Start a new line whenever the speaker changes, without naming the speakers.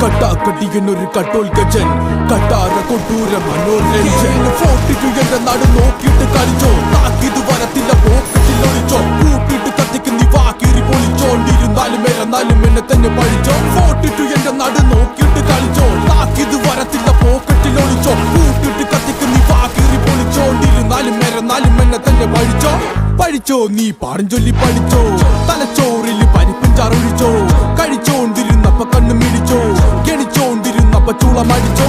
കട്ടാക്കട്ടിയെന്നൊരു കട്ടോൽ ഗജൻ കട്ടാര കൊട്ടൂര മനോരഞ്ജൻ 42 എന്റെ നാട് നോക്കിയിട്ട് കളിച്ചോ താക്കിത് വരത്തില്ല പോക്കറ്റിൽ ഒളിച്ചോ കൂട്ടിട്ട് കത്തിക്ക് നീ വാക്കീറി പൊളിച്ചോണ്ടിരുന്നാലും മേലെന്നാലും എന്നെ തന്നെ പഴിച്ചോ 42 എന്റെ നാട് നോക്കിയിട്ട് കളിച്ചോ താക്കിത് വരത്തില്ല പോക്കറ്റിൽ ഒളിച്ചോ കൂട്ടിട്ട് കത്തിക്ക് നീ വാക്കീറി പൊളിച്ചോണ്ടിരുന്നാലും മേലെന്നാലും എന്നെ തന്നെ പഴിച്ചോ നീ പാടും ചൊല്ലി പഠിച്ചോ തലച്ചോറിൽ പരിപ്പും കഴിച്ചോണ്ടിരുന്നപ്പ കണ്ണു മിടിച്ചോ ഗണിച്ചോണ്ടിരുന്നപ്പ ചൂളമടിച്ചോ